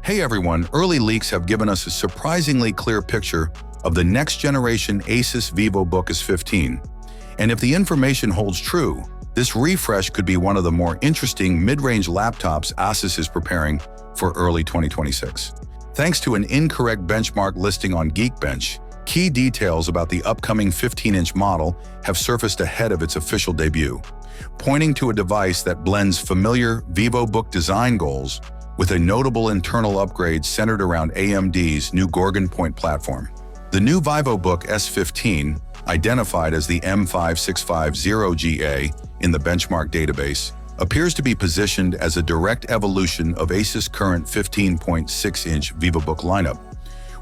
Hey everyone, early leaks have given us a surprisingly clear picture of the next generation Asus Vivobook S15. And if the information holds true, this refresh could be one of the more interesting mid-range laptops Asus is preparing for early 2026. Thanks to an incorrect benchmark listing on Geekbench, key details about the upcoming 15-inch model have surfaced ahead of its official debut, pointing to a device that blends familiar Vivobook design goals with a notable internal upgrade centered around AMD's new Gorgon Point platform. The new Vivobook S15, identified as the M5650GA in the benchmark database, appears to be positioned as a direct evolution of Asus' current 15.6-inch Vivobook lineup,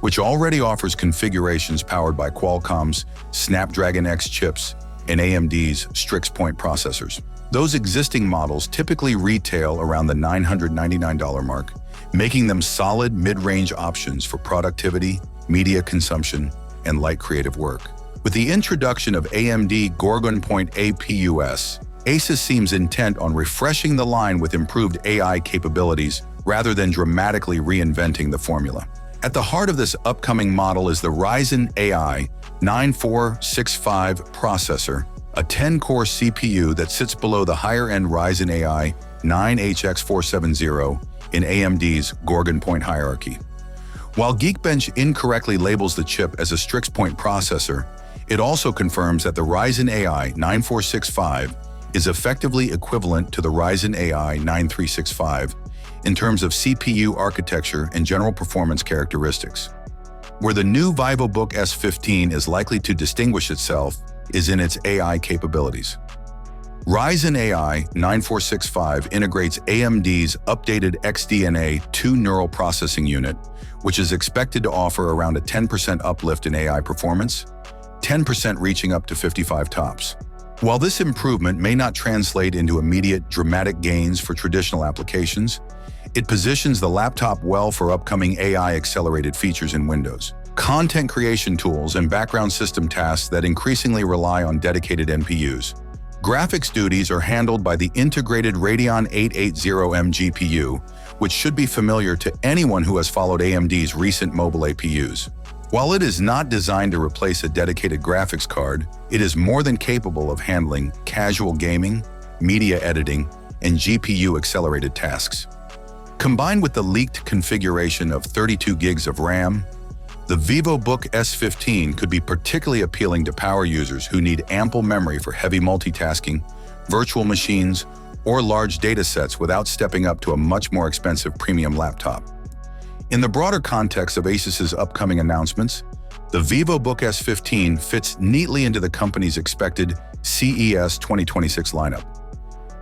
which already offers configurations powered by Qualcomm's Snapdragon X chips and AMD's Strix Point processors. Those existing models typically retail around the $999 mark, making them solid mid-range options for productivity, media consumption, and light creative work. With the introduction of AMD Gorgon Point APUs, Asus seems intent on refreshing the line with improved AI capabilities rather than dramatically reinventing the formula. At the heart of this upcoming model is the Ryzen AI 9465 processor, a 10-core CPU that sits below the higher-end Ryzen AI 9HX470 in AMD's Gorgon Point hierarchy. While Geekbench incorrectly labels the chip as a Strix Point processor, it also confirms that the Ryzen AI 9465 is effectively equivalent to the Ryzen AI 9365 in terms of CPU architecture and general performance characteristics. Where the new Vivobook S15 is likely to distinguish itself is in its AI capabilities. Ryzen AI 9465 integrates AMD's updated XDNA 2 neural processing unit, which is expected to offer around a 10% uplift in AI performance, 10% reaching up to 55 TOPS. While this improvement may not translate into immediate dramatic gains for traditional applications, it positions the laptop well for upcoming AI-accelerated features in Windows, content creation tools, and background system tasks that increasingly rely on dedicated NPUs. Graphics duties are handled by the integrated Radeon 880M GPU, which should be familiar to anyone who has followed AMD's recent mobile APUs. While it is not designed to replace a dedicated graphics card, it is more than capable of handling casual gaming, media editing, and GPU-accelerated tasks. Combined with the leaked configuration of 32 gigs of RAM, the Vivobook S15 could be particularly appealing to power users who need ample memory for heavy multitasking, virtual machines, or large datasets without stepping up to a much more expensive premium laptop. In the broader context of Asus's upcoming announcements, the Vivobook S15 fits neatly into the company's expected CES 2026 lineup.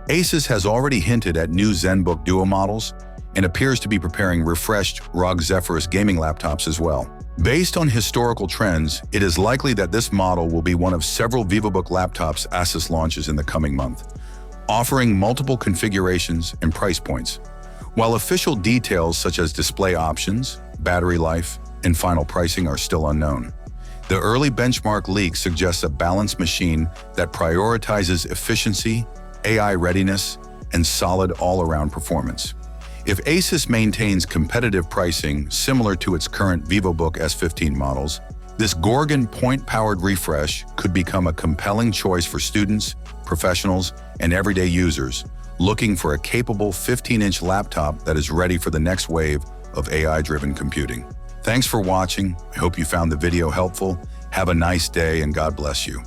Asus has already hinted at new ZenBook Duo models and appears to be preparing refreshed ROG Zephyrus gaming laptops as well. Based on historical trends, it is likely that this model will be one of several Vivobook laptops Asus launches in the coming month, offering multiple configurations and price points. While official details such as display options, battery life, and final pricing are still unknown, the early benchmark leak suggests a balanced machine that prioritizes efficiency, AI readiness, and solid all-around performance. If Asus maintains competitive pricing similar to its current Vivobook S15 models, this Gorgon Point-powered refresh could become a compelling choice for students, professionals, and everyday users looking for a capable 15-inch laptop that is ready for the next wave of AI-driven computing. Thanks for watching. I hope you found the video helpful. Have a nice day and God bless you.